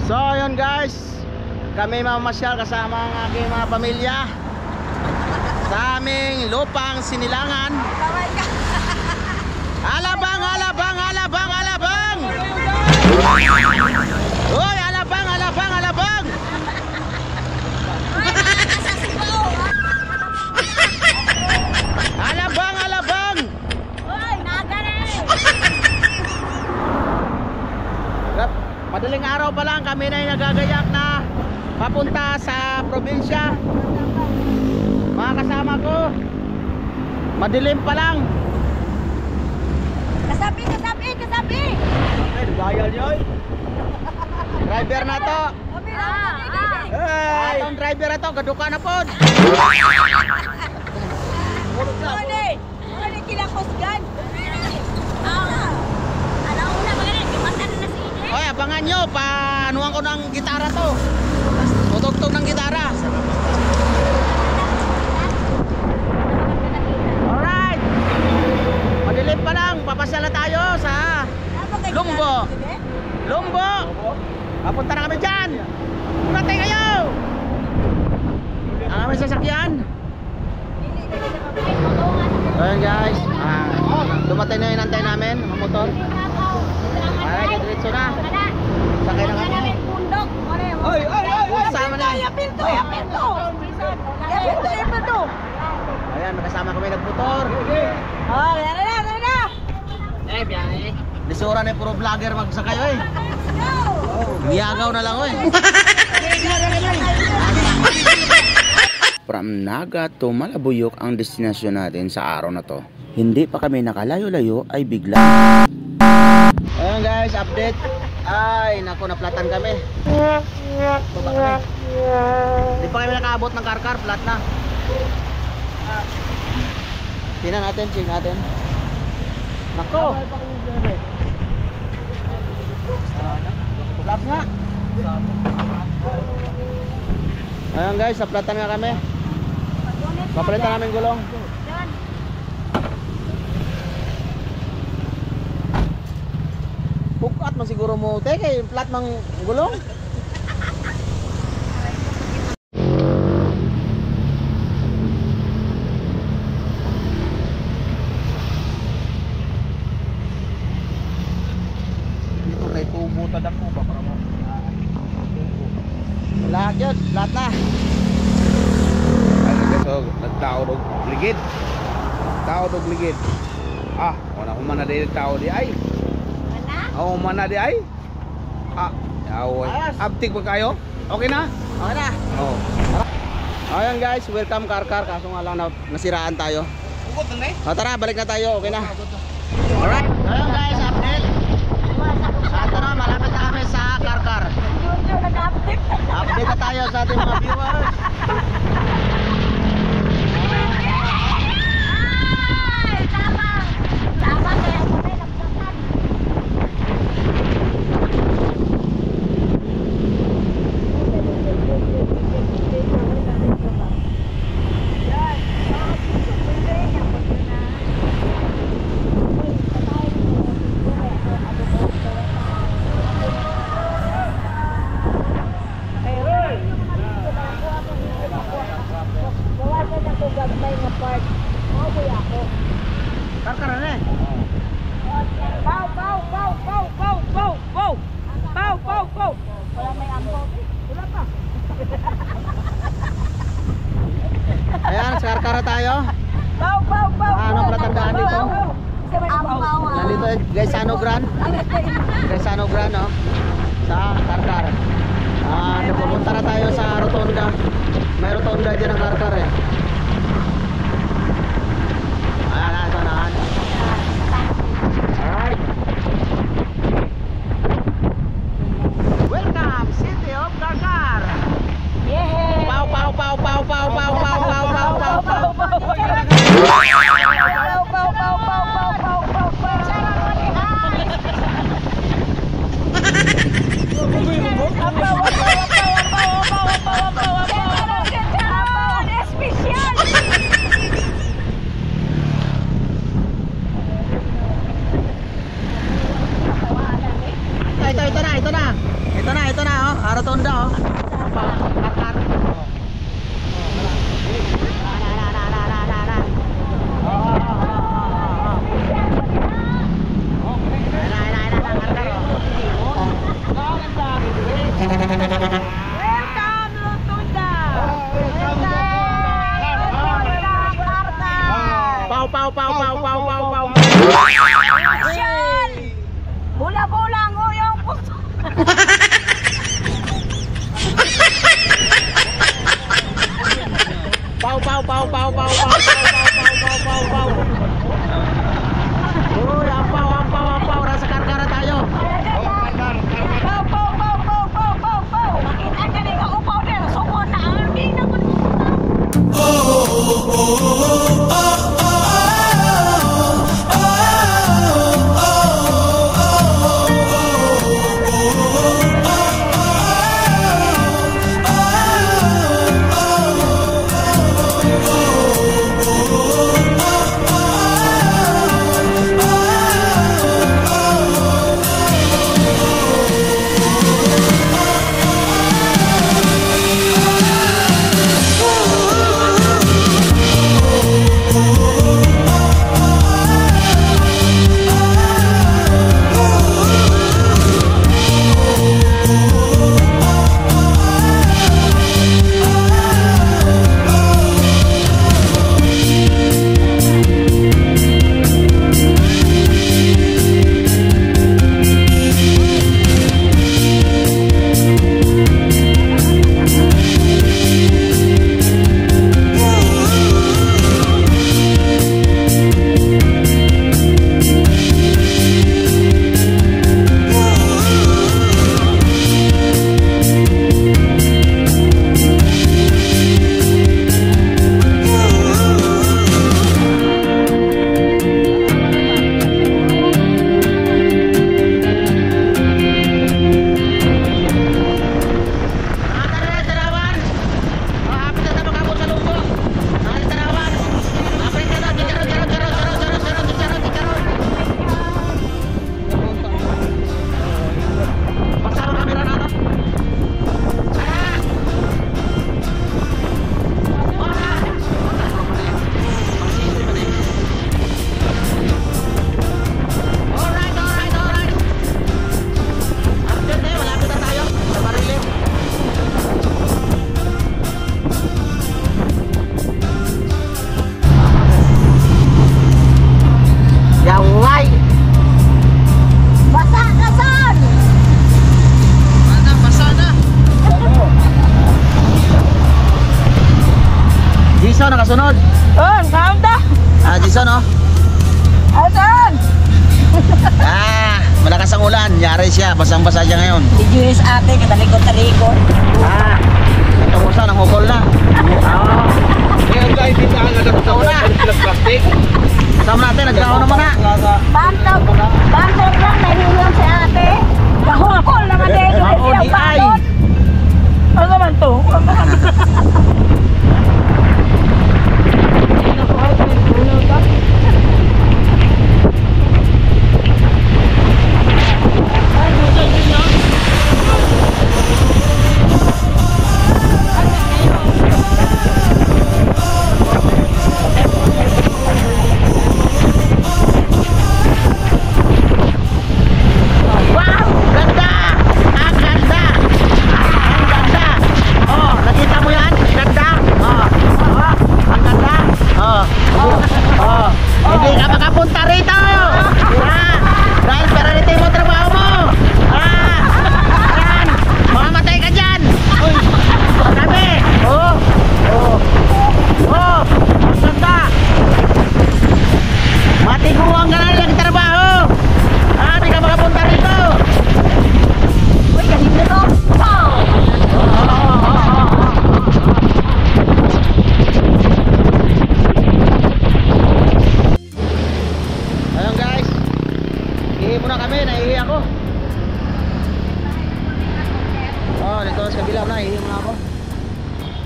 So yun guys, kami mamasyal kasama ang aking mga pamilya sa aming lupang Sinilangan. Alabang, alabang, alabang, alabang! Uy, alabang, alabang, alabang! Alabang, alabang! Uy, nagare! Madaling araw pa lang kami na nagagayak na papunta sa probinsya. Mga kasama ko, madilim pa lang. Kasabi, kasabi, kasabi! Gayal yoy. Driver na to. Hey, ang driver na to, gaduka na po. Ano kilakusgan? Una mga kumatan na si Ine. Oy, abangan nyo, paanuhan ko ng gitara to. Tutugtog ng gitara. Alright. Madilim pa lang, papasyal na tayo sa Lumbo. Lumbo. Papunta na kami dyan. Matay kayo. Ang aming sasakyan. Ayan guys, dumating na yung inantay namin, mga motor. Alright, diretso na. Sakay na kami. Oy, oy, oy! Sama na. Yapinto, yapinto! Yapinto, yapinto! Ayan, magkasama kami nagmotor. Oh, tara na, tara na! Eh, biyahe. Lisura na yung puro vlogger magsakay, oy. Miyagaw na lang, oy. From Naga to Malabuyok ang destinasyon natin sa araw na to. Hindi pa kami nakalayo-layo ay bigla. Ayan guys, update. Ay, naku, naplatan kami. Baba kami. Hindi pa kami nakaabot ng karkar, flat na. Tingnan natin, check natin. Nako. Flat nga. Ayan guys, naplatan nga kami. Papalitan namin gulong. Bukat man siguro mo, kay flat mang gulong. Dito kay tubo tadak mo ba para mo. Lahat yun, lahat na. So, nagtao og ligid. Tao og ligid. Ah, wala ko man na dili tao di ay. Oo, man na di ay. Ah, yaway. Abtik ba kayo? Okay na? Okay na. Oo. Ayan guys, welcome Karkar. Kaso nga lang nasiraan tayo. Tara, balik na tayo. Okay na. Alright. Ayan guys, update. Ito na, malapit na kami sa Karkar. Update na tayo sa ating mga viewers. Karkar na eh. Bow, bow, bow, bow, bow, bow, bow. Bow, bow, bow. Wala may ampo. Wala pa. Ayan, sa Karkar na tayo. Bow, bow, bow. Ano pala tandaan dito? Ampaw. Nandito Gaisano Gran. Gaisano Gran, no? Sa Karkar. Pupunta na tayo sa Rotonda. May Rotonda dyan ang Karkar eh. Ayan na, ito na. Alright. Welcome, City of Karkar. Yeah. Pow, pow, pow, pow, pow, pow, pow, pow, pow, pow, pow. Welcome, Lutunda! Welcome, Pau, pau, pau, pau, pau, pau, pau. Marshall! Bula-bula ang uyong puso. Pau, pau, pau, pau, pau, pau, pau, pau, pau. Uy, ampaw, rasa karkara tayo. Pau, pau, pau, pau, pau, pau, pau. Makita ka rin ang upaw din. Suko na ang army na Jason, nakasunod. Oh, kaunta. Jason, oh. Asan? Malakas ang ulan. Yari siya. Basang-basa siya ngayon. Si Julius ate, katalikot-talikot. Ito mo siya, nanghukol na. Ngayon guys, hindi na nga dapat sa plastic. Kasama natin, nagkaon naman na. Bantog lang, nahihiyang si ate. Kahukol naman din. ODI. Ano naman to?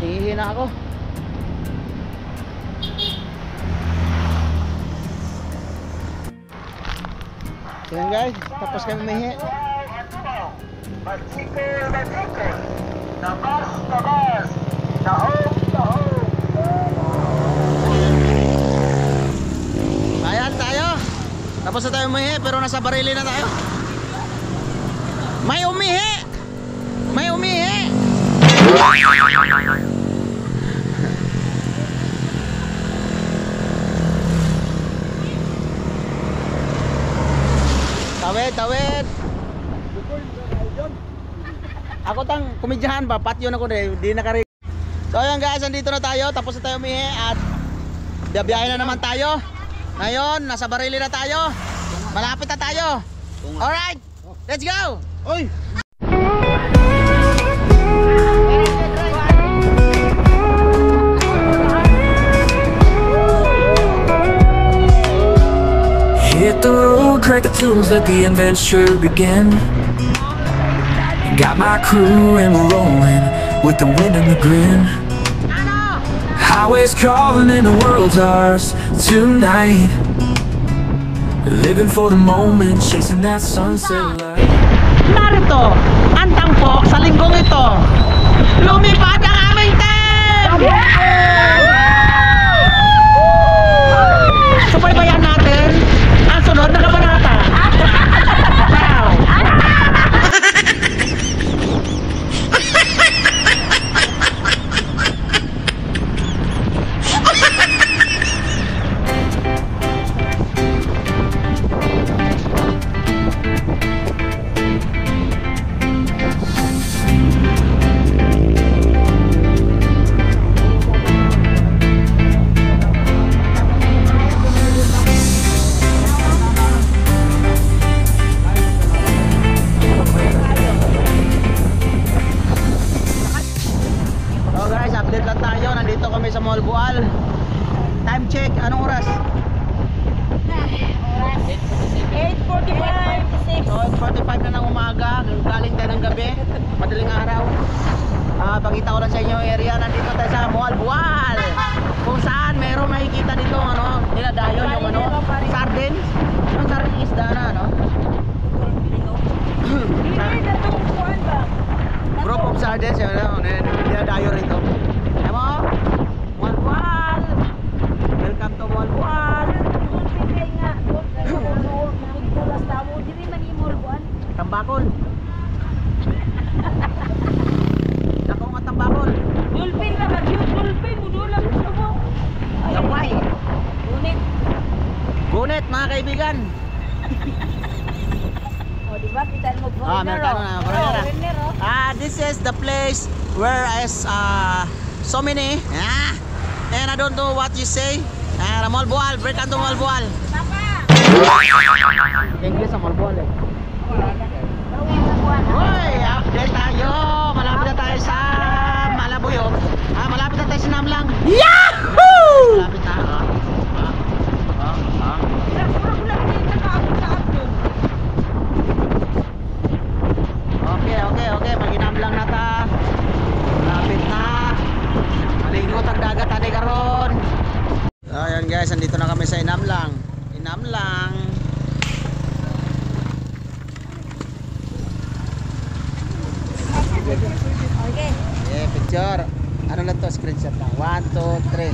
Hihingi na ako. Yan guys, tapos kami umihi. Ayan tayo. Tapos na tayo umihi pero nasa barili na tayo. May umihi! May umihi! Tawid, tawid. Ako tang kumidyahan ba? Patyo na ko rin. Di nakari. So ayan guys, andito na tayo. Tapos na tayo umihi at biyahe na naman tayo. Ngayon, nasa Barili na tayo. Malapit na tayo. Alright, let's go. Oy! Hit the road, crack the tools, let the adventure begin. Got my crew and we're rolling with the wind and the grin. Highways calling and the world's ours tonight. Living for the moment, chasing that sunset light. Narito, ang tampok sa linggong ito. Lumipad ang aming team! Subaybayan natin ang sunod na kabanata. Wow! So guys, update lang tayo. Nandito kami sa Mall Bual. Time check, anong oras? 8:45. So 8:45 na ng umaga. Galing tayo ng gabi. Madaling araw. Pakita ko lang sa inyo yung area. Nandito tayo sa Mall Bual. Kung saan meron makikita dito ano, dinadayon yung ano, sardines. Yung sardines isda na ano. Group of sardines yun ano, dinadayo rito. Alam mo? Mall Bual. Welcome to Mall Bual. Tambakol. Dako nga tambakol. Dulpin ka ba? Dulpin mo dulang mo. Tambay. Unit. Gunit mga kaibigan. O, diba? Kita mo po. Amerikano na. This is the place where is so many. And I don't know what you say. Mall Bual. Welcome to Mall Bual. Papa! English sa Mall Bual eh. Gawin mo buwan. Hoy, update tayo. Malapit na tayo sa Malabuyog. Malapit na tayo sa Namlang. Yahoo! Malapit na. Okay. Maginamlang na ta. Malapit na. Malingot ang dagat ani karon. Ayan guys, andito na kami sa Inamlang. Inamlang. Okay. Picture. Ano lang to? Screenshot lang. 1, 2, 3.